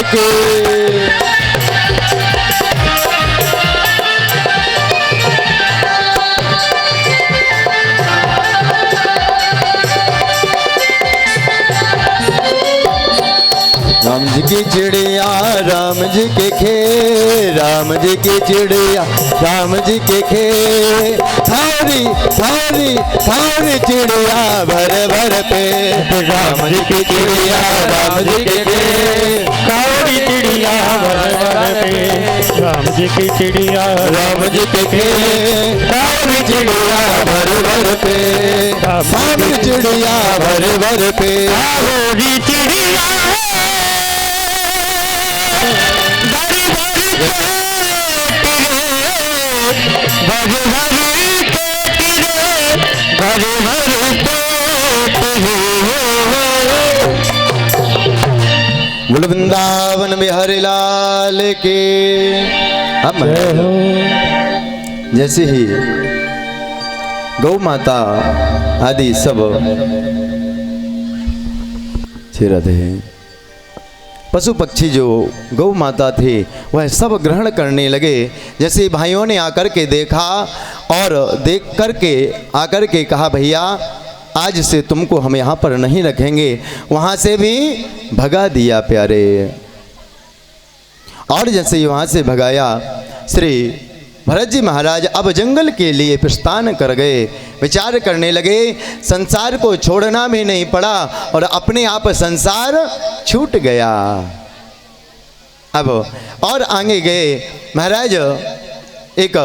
के। राम जी की चिड़िया राम जी के खेत, राम जी की चिड़िया राम जी के खेत, थारी थारी थारी चिड़िया भर भर पे। राम जी की चिड़िया राम जी के खेत, काली चिड़िया भर भर पे। राम जी की चिड़िया राम जी के खेत, थारी चिड़िया भर भर पे। राम चिड़िया भर भर पे। काली चिड़िया बोल वृंदावन बिहारी लाल के। अब जैसे ही गौ माता आदि सब राधे पशु पक्षी जो गौ माता थे वह सब ग्रहण करने लगे। जैसे भाइयों ने आकर के देखा और देख करके आकर के कहा भैया आज से तुमको हम यहाँ पर नहीं रखेंगे, वहाँ से भी भगा दिया प्यारे। और जैसे ही वहाँ से भगाया श्री भरत जी महाराज अब जंगल के लिए प्रस्थान कर गए। विचार करने लगे संसार को छोड़ना भी नहीं पड़ा और अपने आप संसार छूट गया। अब और आगे गए महाराज, एक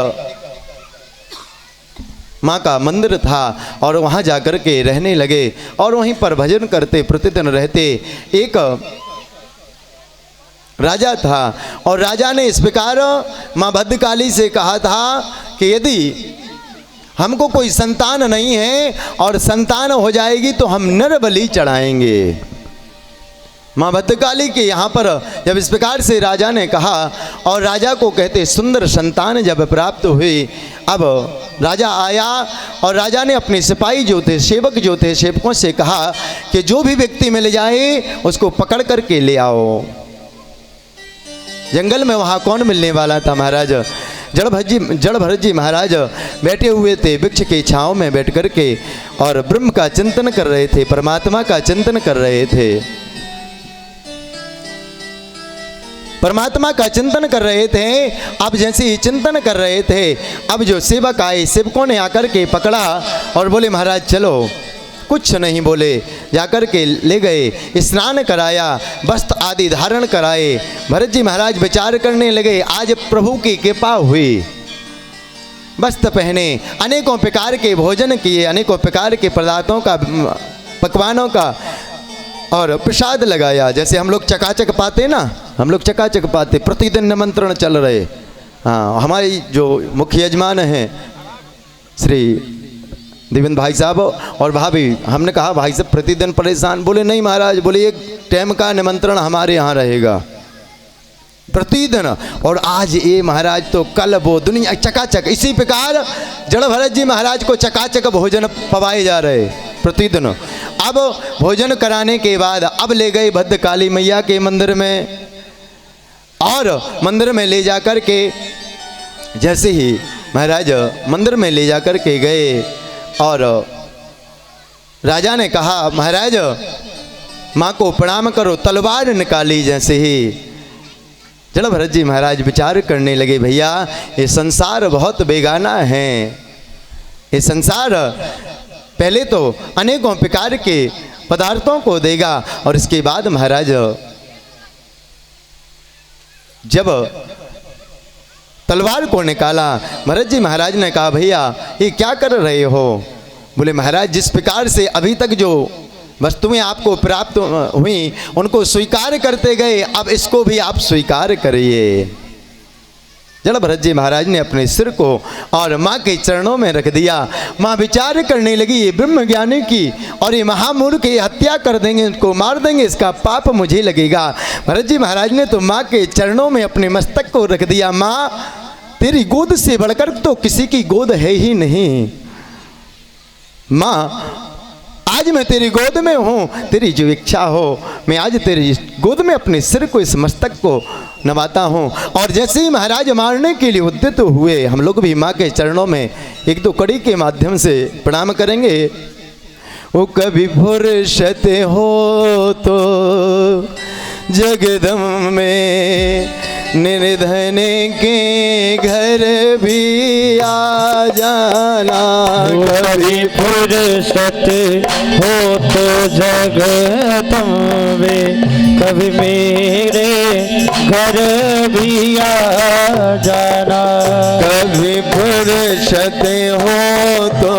माँ का मंदिर था और वहाँ जाकर के रहने लगे और वहीं पर भजन करते प्रतिदिन रहते। एक राजा था और राजा ने इस प्रकार माँ भद्रकाली से कहा था कि यदि हमको कोई संतान नहीं है और संतान हो जाएगी तो हम नर बलि चढ़ाएंगे। माँ भद्रकाली के यहाँ पर जब इस प्रकार से राजा ने कहा और राजा को कहते सुंदर संतान जब प्राप्त हुई, अब राजा आया और राजा ने अपने सिपाही जो थे सेवक जो थे सेवकों से कहा कि जो भी व्यक्ति मिल जाए उसको पकड़ करके ले आओ। जंगल में वहाँ कौन मिलने वाला था महाराज? जड़ भरत जी महाराज बैठे हुए थे वृक्ष की छाँव में बैठ कर के और ब्रह्म का चिंतन कर रहे थे, परमात्मा का चिंतन कर रहे थे, परमात्मा का चिंतन कर रहे थे। अब जैसे ही चिंतन कर रहे थे अब जो सेवक आए सेवकों ने आकर के पकड़ा और बोले महाराज चलो, कुछ नहीं बोले, जाकर के ले गए, स्नान कराया, वस्त्र आदि धारण कराए। भरत जी महाराज विचार करने लगे आज प्रभु की कृपा हुई, वस्त्र पहने, अनेकों प्रकार के भोजन किए, अनेकों प्रकार के पदार्थों का पकवानों का और प्रसाद लगाया। जैसे हम लोग चकाचक पाते ना, हम लोग चकाचक पाते, प्रतिदिन निमंत्रण चल रहे। हाँ, हमारी जो मुख्य यजमान हैं श्री देवेंद्र भाई साहब और भाभी, हमने कहा भाई साहब प्रतिदिन परेशान, बोले नहीं महाराज, बोले एक टाइम का निमंत्रण हमारे यहाँ रहेगा प्रतिदिन। और आज ये महाराज तो कल वो दुनिया चकाचक, इसी प्रकार जड़ भरत जी महाराज को चकाचक भोजन पवाए जा रहे प्रतिदिन। अब भोजन कराने के बाद अब ले गए भद्रकाली मैया के मंदिर में और मंदिर में ले जाकर के जैसे ही महाराज मंदिर में ले जाकर के गए और राजा ने कहा महाराज माँ को प्रणाम करो, तलवार निकाली। जैसे ही जड़ भरत जी महाराज विचार करने लगे भैया ये संसार बहुत बेगाना है, ये संसार पहले तो अनेकों प्रकार के पदार्थों को देगा और इसके बाद महाराज जब तलवार को निकाला, भरत जी महाराज ने कहा भैया ये क्या कर रहे हो? बोले महाराज जिस प्रकार से अभी तक जो वस्तुएं आपको प्राप्त हुई उनको स्वीकार करते गए, अब इसको भी आप स्वीकार करिए। जड़ भरत जी महाराज ने अपने सिर को और माँ के चरणों में रख दिया। माँ विचार करने लगी ये ब्रह्म ज्ञानी की और ये महामूर्ख की हत्या कर देंगे, इनको मार देंगे, इसका पाप मुझे लगेगा। भरत जी महाराज ने तो माँ के चरणों में अपने मस्तक को रख दिया। माँ तेरी गोद से बढ़कर तो किसी की गोद है ही नहीं, माँ आज मैं तेरी गोद में हूँ, तेरी जो इच्छा हो मैं आज तेरी गोद में अपने सिर को, इस मस्तक को नवाता हूँ। और जैसे ही महाराज मारने के लिए उद्यत हुए, हम लोग भी माँ के चरणों में एक दो कड़ी के माध्यम से प्रणाम करेंगे। वो कभी फुर्सत हो तो जगदम में निर्धन के घर भी आ जाना। कभी फुर्सत हो तो जगदम में कभी मेरे घर भी आ जाना। कभी फुर्सत हो तो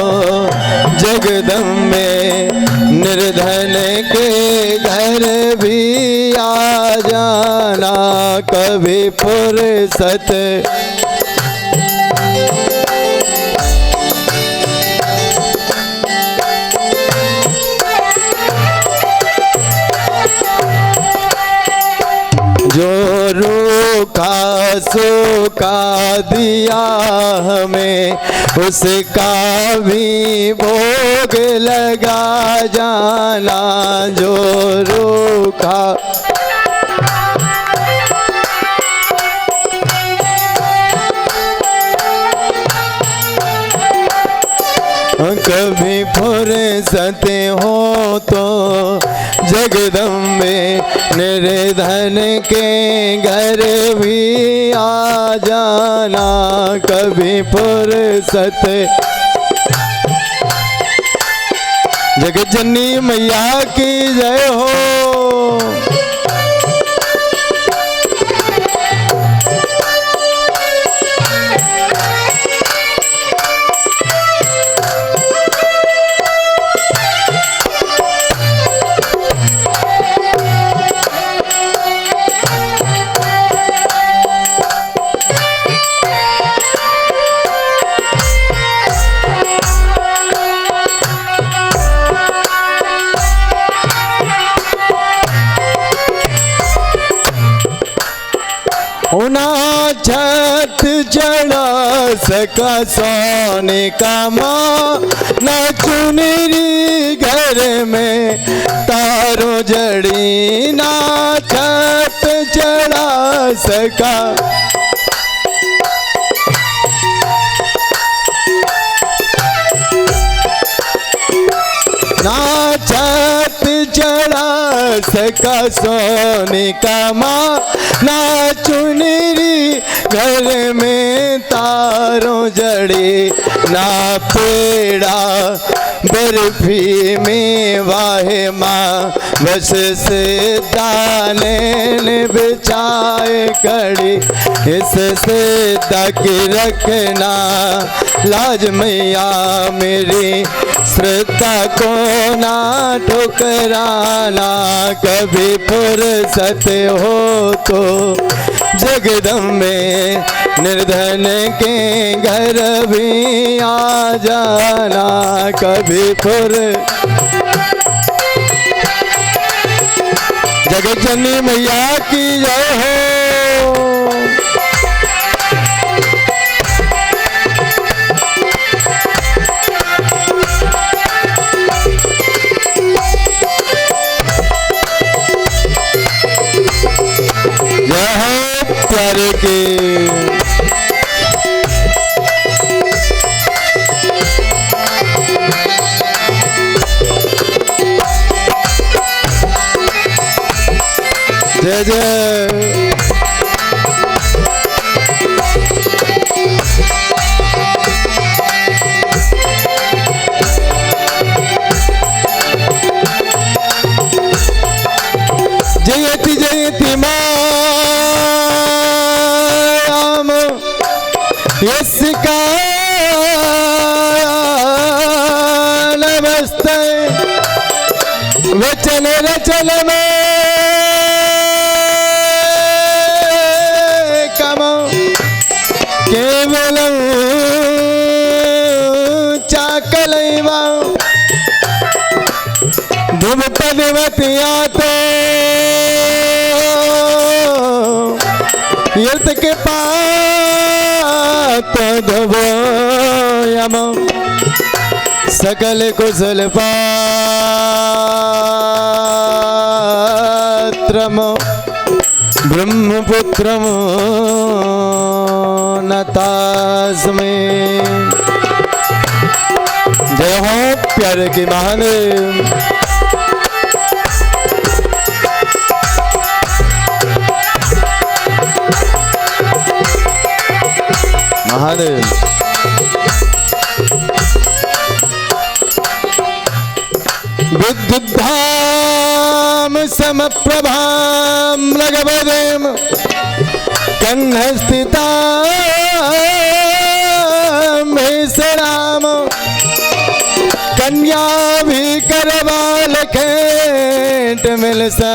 जगदम में निर्धन के घर भी आ जाना। कभी फुर्सत जो रूखा सूखा दिया हमें, उसका भी भोग लगा जाना। जो रूखा कभी फुर्सत हो तो जगदम में निर्धन के घर भी आ जाना। कभी फुर्सत जगत जननी मैया की जय हो। छत चढ़ा सका सोने का माँ, न चुनरी घर में तारों जड़ी। ना छत चढ़ा सका ना छत चढ़ा सका सोने का माँ, ना चुनरी घर में तारों जड़े। ना पेड़ा बर्फी में वाहे माँ, बस से दाने बिछाए कड़ी। इससे तक रखना लाज मैया मेरी, श्रद्धा को ना ठुकराना। कभी फुर्सत हो तो जगदम में निर्धन के घर भी आ जाना। कभी जगत जननी मैया की जय हो। प्यारे के जय जय। जयति जयति माँ यस्का नमस्ते। वचन रचन में कम केवलम चाकलैवा धुम पदवतियाते यत के पात धवो यम सकल कुशल पा राम ब्रह्मपुत्रम नतास्मे। जय हो प्यारे की महादेव। महादेव विद्युद्धाम समप्रभाम लघवदेम कन्हस्थिता राम कन्या भी करवाल खेट मिलसा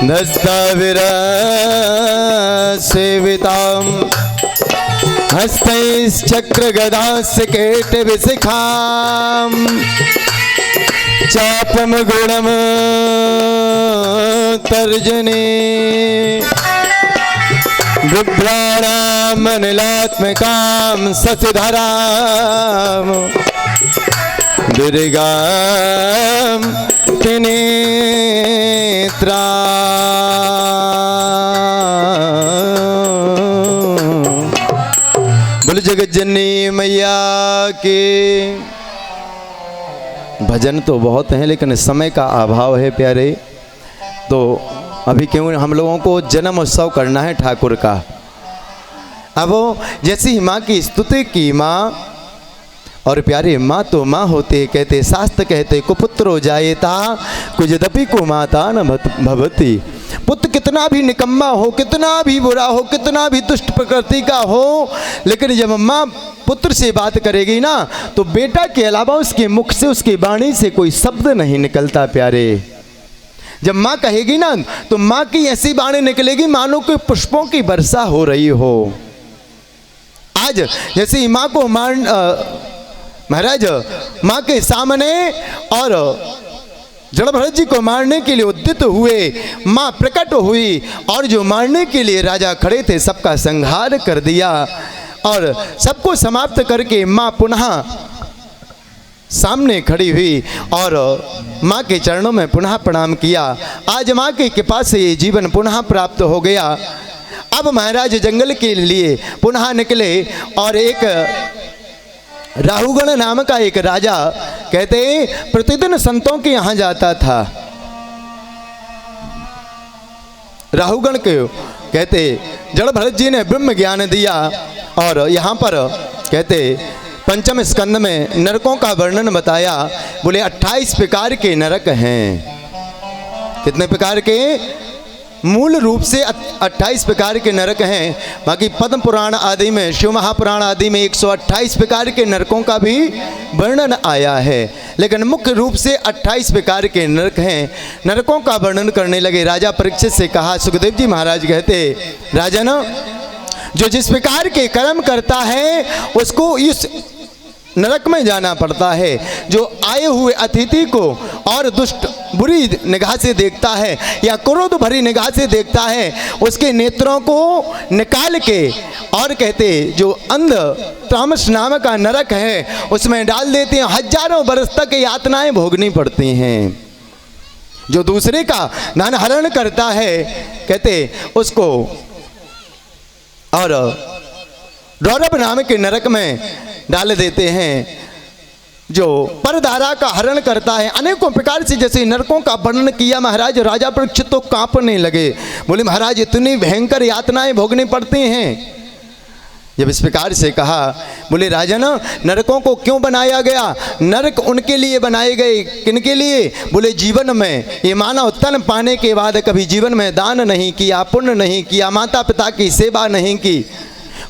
दस्ताविरा सेविताम हस्तैश्चक्र गदास केट विशिखाम चापम गुणम तर्जनी बिभ्राणाम अनिलात्मकाम ससिधराम दुर्गाम त्रिनेत्रा। बोल जगत जननी मैया के। भजन तो बहुत हैं लेकिन समय का अभाव है प्यारे, तो अभी क्यों हम लोगों को जन्म उत्सव करना है ठाकुर का। अब जैसी माँ की स्तुति की माँ, और प्यारे माँ तो माँ होते कहते शास्त्र कहते कुपुत्रो जायेता कुजदपि कुमाता न भवति। पुत्र कितना भी निकम्मा हो, कितना भी बुरा हो, कितना भी दुष्ट प्रकृति का हो, लेकिन जब माँ पुत्र से बात करेगी ना तो बेटा के अलावा उसके मुख से उसकी वाणी से कोई शब्द नहीं निकलता प्यारे। जब माँ कहेगी ना तो माँ की ऐसी वाणी निकलेगी मानो कि पुष्पों की वर्षा हो रही हो। आज जैसे माँ को महाराज माँ के सामने और जड़ भरत जी को मारने के लिए उद्यत हुए, माँ प्रकट हुई और जो मारने के लिए राजा खड़े थे सबका संहार कर दिया और सबको समाप्त करके माँ पुनः सामने खड़ी हुई और माँ के चरणों में पुनः प्रणाम किया। आज माँ की कृपा से ये जीवन पुनः प्राप्त हो गया। अब महाराज जंगल के लिए पुनः निकले और एक राहुगण नाम का एक राजा कहते प्रतिदिन संतों के यहाँ जाता था। राहुगण के कहते जड़ भरत जी ने ब्रह्म ज्ञान दिया और यहाँ पर कहते पंचम स्कंद में नरकों का वर्णन बताया। बोले 28 प्रकार के नरक हैं। कितने प्रकार के? मूल रूप से 28 प्रकार के नरक हैं। बाकी पद्म पुराण आदि में, शिव महापुराण आदि में 128 प्रकार के नरकों का भी वर्णन आया है, लेकिन मुख्य रूप से 28 प्रकार के नरक हैं। नरकों का वर्णन करने लगे। राजा परीक्षित से कहा, सुखदेव जी महाराज कहते राजन, जो जिस प्रकार के कर्म करता है उसको इस नरक में जाना पड़ता है। जो आए हुए अतिथि को और दुष्ट बुरी निगाह से देखता है या क्रोध भरी निगाह से देखता है, उसके नेत्रों को निकाल के और कहते जो अंध तामस नाम का नरक है उसमें डाल देते हैं। हजारों बरस तक यातनाएं भोगनी पड़ती हैं। जो दूसरे का धन हरण करता है कहते उसको और रौरव नाम के नरक में डाल देते हैं। जो परधारा का हरण करता है, अनेकों प्रकार से जैसे नरकों का वर्णन किया महाराज। राजा परीक्षित तो कांपने लगे, बोले महाराज इतनी भयंकर यातनाएं भोगनी पड़ती हैं। जब इस प्रकार से कहा, बोले राजन नरकों को क्यों बनाया गया? नरक उनके लिए बनाए गए, किनके लिए? बोले जीवन में ये मानव तन पाने के बाद कभी जीवन में दान नहीं किया, पुण्य नहीं किया, माता पिता की सेवा नहीं की,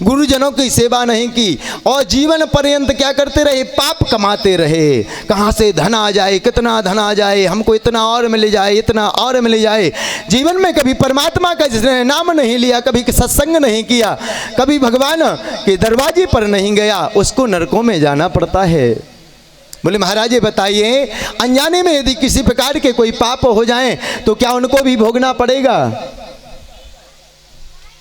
गुरुजनों की सेवा नहीं की और जीवन पर्यंत क्या करते रहे? पाप कमाते रहे। कहाँ से धन आ जाए, कितना धन आ जाए, हमको इतना और मिल जाए, इतना और मिल जाए। जीवन में कभी परमात्मा का जिसने नाम नहीं लिया, कभी सत्संग नहीं किया, कभी भगवान के दरवाजे पर नहीं गया, उसको नरकों में जाना पड़ता है। बोले महाराज ये बताइए, अनजाने में यदि किसी प्रकार के कोई पाप हो जाएं तो क्या उनको भी भोगना पड़ेगा?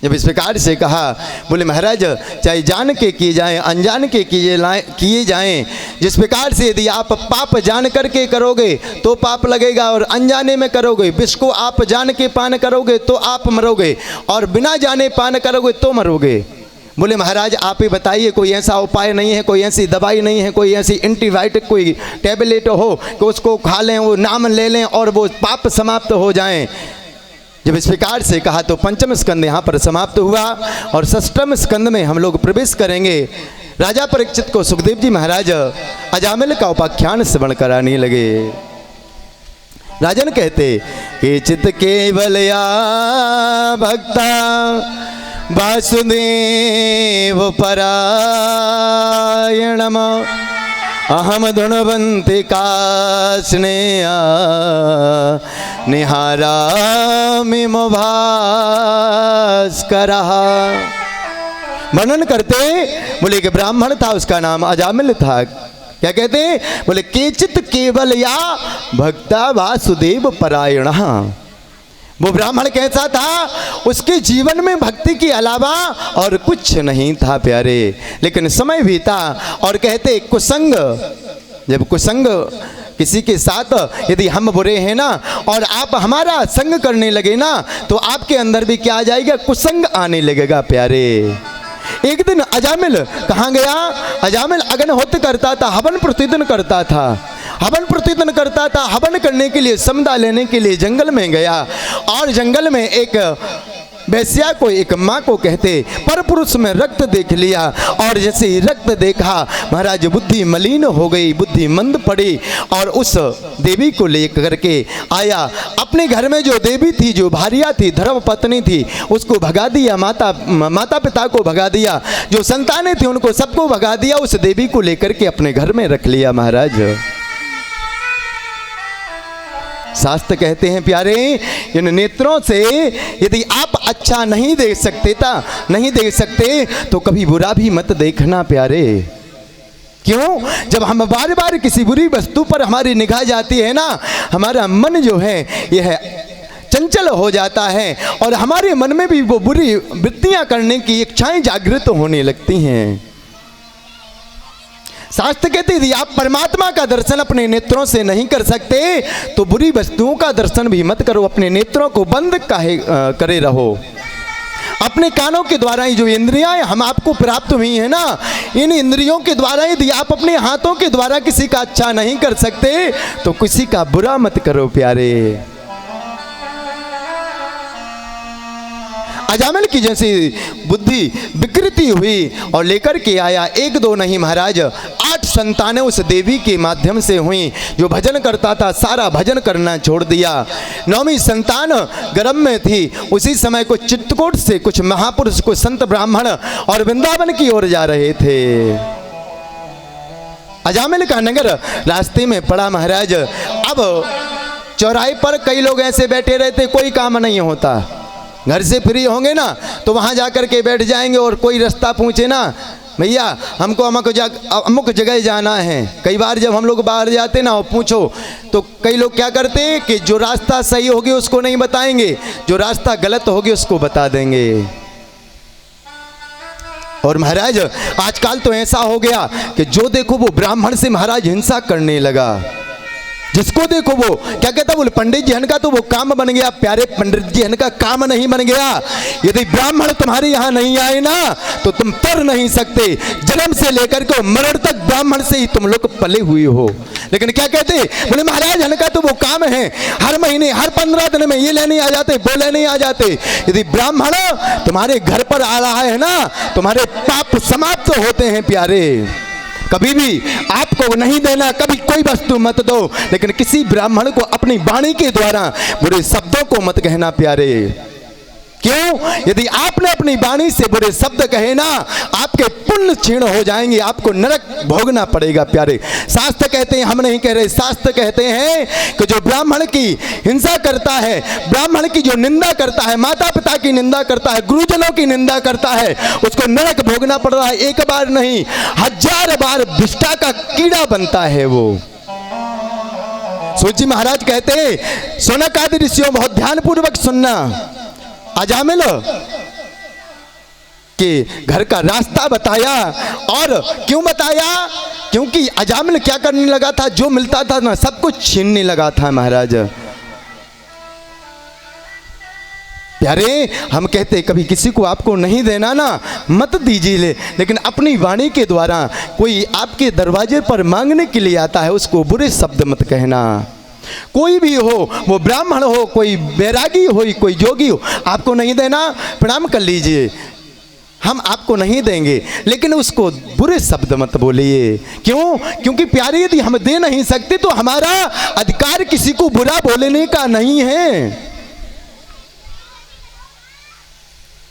जब इस प्रकार से कहा, बोले महाराज चाहे जान के किए जाएं अनजान के किए जाएं, जिस प्रकार से यदि आप पाप जान करके करोगे तो पाप लगेगा, और अनजाने में करोगे, विष को आप जान के पान करोगे तो आप मरोगे, और बिना जाने पान करोगे तो मरोगे। बोले महाराज आप ही बताइए, कोई ऐसा उपाय नहीं है, कोई ऐसी दवाई नहीं है, कोई ऐसी एंटीबायोटिक कोई टैबलेट हो कि उसको खा लें, वो नाम ले लें और वो पाप समाप्त हो जाएं। जब इस प्रकार से कहा तो पंचम स्कंद यहाँ पर समाप्त हुआ, और षष्ठम स्कंद में हम लोग प्रवेश करेंगे। राजा परीक्षित को सुखदेव जी महाराज अजामिल का उपाख्यान श्रवण कराने लगे। राजन कहते कि चित केवलया भक्ता वासुदेव परायणम अहम धुनवंतिका स्नेहा निहारामि भास्करः। वर्णन करते बोले कि ब्राह्मण था, उसका नाम अजामिल था। क्या कहते? बोले केचित केवल या भक्ता वासुदेव परायणः। वो ब्राह्मण कैसा था? उसके जीवन में भक्ति के अलावा और कुछ नहीं था प्यारे, लेकिन समय भी था। और कहते कुसंग, जब कुसंग किसी के साथ यदि हम बुरे हैं ना और आप हमारा संग करने लगे ना तो आपके अंदर भी क्या आ जाएगा? कुसंग आने लगेगा प्यारे। एक दिन अजामिल कहाँ गया? अजामिल अग्निहोत्र करता था, हवन प्रतिदिन करता था, हवन प्रतिदिन करता था। हवन करने के लिए समदा लेने के लिए जंगल में गया, और जंगल में एक वैश्या को, एक माँ को कहते पर पुरुष में रक्त देख लिया, और जैसे ही रक्त देखा महाराज बुद्धि मलिन हो गई, बुद्धि मंद पड़ी, और उस देवी को लेकर के आया। अपने घर में जो देवी थी, जो भार्या थी, धर्म पत्नी थी, उसको भगा दिया, माता पिता को भगा दिया, जो संतानें थी उनको सबको भगा दिया, उस देवी को लेकर के अपने घर में रख लिया। महाराज शास्त्र कहते हैं प्यारे, इन नेत्रों से यदि आप अच्छा नहीं देख सकते तो कभी बुरा भी मत देखना प्यारे। क्यों? जब हम बार बार किसी बुरी वस्तु पर हमारी निगाह जाती है ना, हमारा मन जो है यह चंचल हो जाता है, और हमारे मन में भी वो बुरी वृत्तियां करने की इच्छाएं जागृत होने लगती हैं। शास्त्र कहते यदि आप परमात्मा का दर्शन अपने नेत्रों से नहीं कर सकते तो बुरी वस्तुओं का दर्शन भी मत करो, अपने नेत्रों को बंद करे रहो। अपने कानों के द्वारा ही जो इंद्रियां हम आपको प्राप्त हुई है ना, इन इंद्रियों के द्वारा यदि आप अपने हाथों के द्वारा किसी का अच्छा नहीं कर सकते तो किसी का बुरा मत करो प्यारे। अजामिल की जैसी बुद्धि विकृति हुई और लेकर के आया, एक दो नहीं महाराज 8 संतानें उस देवी के माध्यम से हुई। जो भजन करता था सारा भजन करना छोड़ दिया। 9वीं संतान गर्भ में थी, उसी समय को चित्रकूट से कुछ महापुरुष, कुछ संत ब्राह्मण और वृंदावन की ओर जा रहे थे। अजामिल का नगर रास्ते में पड़ा महाराज। अब चौराहे पर कई लोग ऐसे बैठे रहते, कोई काम नहीं होता। घर से फ्री होंगे ना तो वहाँ जाकर के बैठ जाएंगे, और कोई रास्ता पूछे ना, भैया हमको अमुक जगह जाना है। कई बार जब हम लोग बाहर जाते ना और पूछो तो कई लोग क्या करते हैं कि जो रास्ता सही होगी उसको नहीं बताएंगे, जो रास्ता गलत होगी उसको बता देंगे। और महाराज आजकल तो ऐसा हो गया कि जो देखो वो ब्राह्मण से महाराज हिंसा करने लगा। जिसको देखो वो क्या कहता, बोले पंडित जी का तो वो काम बन गया। प्यारे पंडित जी का काम नहीं बन गया। यदि ब्राह्मण तुम्हारे यहाँ नहीं आए ना तो तुम तर नहीं सकते। जन्म से लेकर के मरण तक ब्राह्मण से ही तुम लोग पले हुए हो। लेकिन क्या कहते, बोले महाराज का तो वो काम है, हर महीने हर 15 दिन में ये लेने आ जाते, वो लेने आ जाते। यदि ब्राह्मण तुम्हारे घर पर आ रहा है ना, तुम्हारे पाप समाप्त होते हैं प्यारे। कभी भी आपको नहीं देना, कभी कोई वस्तु मत दो, लेकिन किसी ब्राह्मण को अपनी वाणी के द्वारा बुरे शब्दों को मत कहना प्यारे। क्यों? यदि आपने अपनी वाणी से बुरे शब्द कहे ना, आपके पुण्य क्षीण हो जाएंगे, आपको नरक भोगना पड़ेगा प्यारे। शास्त्र कहते हैं, हम नहीं कह रहे, शास्त्र कहते हैं कि जो ब्राह्मण की हिंसा करता है, ब्राह्मण की जो निंदा करता है, माता पिता की निंदा करता है, गुरुजनों की निंदा करता है, उसको नरक भोगना पड़ रहा है। एक बार नहीं 1000 बार विष्ठा का कीड़ा बनता है वो। सूत जी महाराज कहते हैं, शौनक आदि ऋषियों बहुत ध्यान पूर्वक सुनना। अजामिल उसके घर का रास्ता बताया। और क्यों बताया? क्योंकि अजामिल क्या करने लगा था, जो मिलता था ना सब कुछ छीनने लगा था महाराज। प्यारे, हम कहते कभी किसी को आपको नहीं देना ना मत दीजिए, लेकिन अपनी वाणी के द्वारा कोई आपके दरवाजे पर मांगने के लिए आता है उसको बुरे शब्द मत कहना। कोई भी हो, वो ब्राह्मण हो, कोई बैरागी हो, कोई जोगी हो, आपको नहीं देना प्रणाम कर लीजिए, हम आपको नहीं देंगे, लेकिन उसको बुरे शब्द मत बोलिए। क्यों? क्योंकि प्यारे, यदि हम दे नहीं सकते तो हमारा अधिकार किसी को बुरा बोलने का नहीं है।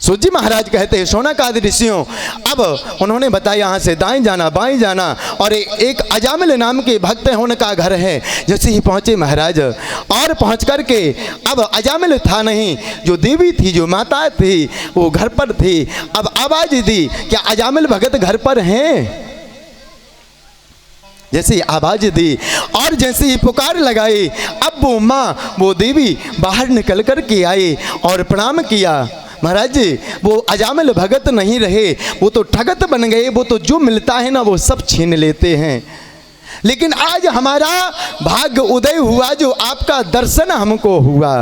सूत जी महाराज कहते हैं, शौनक आदि ऋषियों, अब उन्होंने बताया यहाँ से दाएं जाना बाएं जाना, और एक अजामिल नाम के भक्त हैं, उनका घर है। जैसे ही पहुँचे महाराज, और पहुँच कर के अब अजामिल था नहीं, जो देवी थी, जो माता थी, वो घर पर थी। अब आवाज़ दी, क्या अजामिल भगत घर पर हैं? जैसे ही आवाज़ दी और जैसे ही पुकार लगाई, अब वो माँ, वो देवी बाहर निकल कर के आई और प्रणाम किया। महाराज जी, वो अजामिल भगत नहीं रहे, वो तो ठगत बन गए, वो तो जो मिलता है ना वो सब छीन लेते हैं। लेकिन आज हमारा भाग्य उदय हुआ, जो आपका दर्शन हमको हुआ।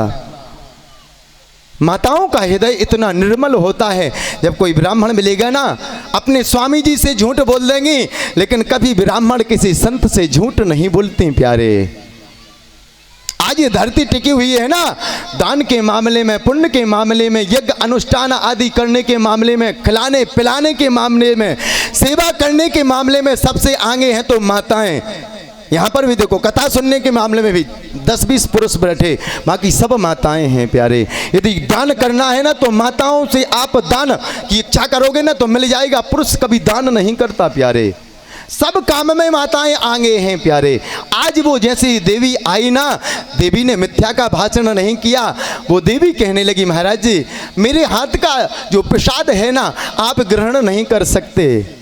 माताओं का हृदय इतना निर्मल होता है, जब कोई ब्राह्मण मिलेगा ना, अपने स्वामी जी से झूठ बोल देंगे, लेकिन कभी ब्राह्मण किसी संत से झूठ नहीं बोलते प्यारे। आज ये धरती टिकी हुई है ना, दान के मामले में, पुण्य के मामले में, यज्ञ अनुष्ठान आदि करने के मामले में, खिलाने पिलाने के मामले में, सेवा करने के मामले में सबसे आगे हैं तो माताएं। यहाँ पर भी देखो, कथा सुनने के मामले में भी 10-20 पुरुष बैठे, बाकी सब माताएं हैं प्यारे। यदि दान करना है ना तो माताओं से आप दान की इच्छा करोगे ना तो मिल जाएगा। पुरुष कभी दान नहीं करता प्यारे, सब काम में माताएं आगे हैं प्यारे। आज वो जैसी देवी आई ना, देवी ने मिथ्या का भाषण नहीं किया, वो देवी कहने लगी, महाराज जी, मेरे हाथ का जो प्रसाद है ना आप ग्रहण नहीं कर सकते।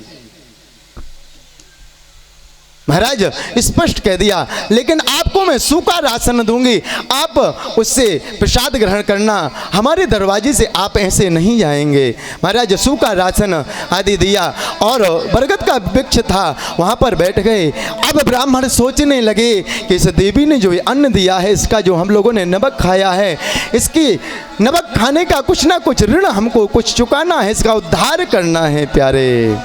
महाराज स्पष्ट कह दिया, लेकिन आपको मैं सूखा राशन दूंगी, आप उससे प्रसाद ग्रहण करना, हमारे दरवाजे से आप ऐसे नहीं जाएंगे। महाराज सूखा राशन आदि दिया और बरगद का वृक्ष था, वहाँ पर बैठ गए। अब ब्राह्मण सोचने लगे कि इस देवी ने जो ये अन्न दिया है, इसका जो हम लोगों ने नमक खाया है, इसकी नमक खाने का कुछ ना कुछ ऋण हमको कुछ चुकाना है, इसका उद्धार करना है प्यारे।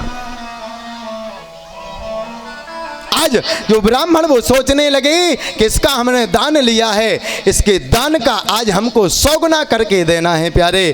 आज जो ब्राह्मण वो सोचने लगे कि इसका हमने दान लिया है, इसके दान का आज हमको 100 गुना करके देना है प्यारे।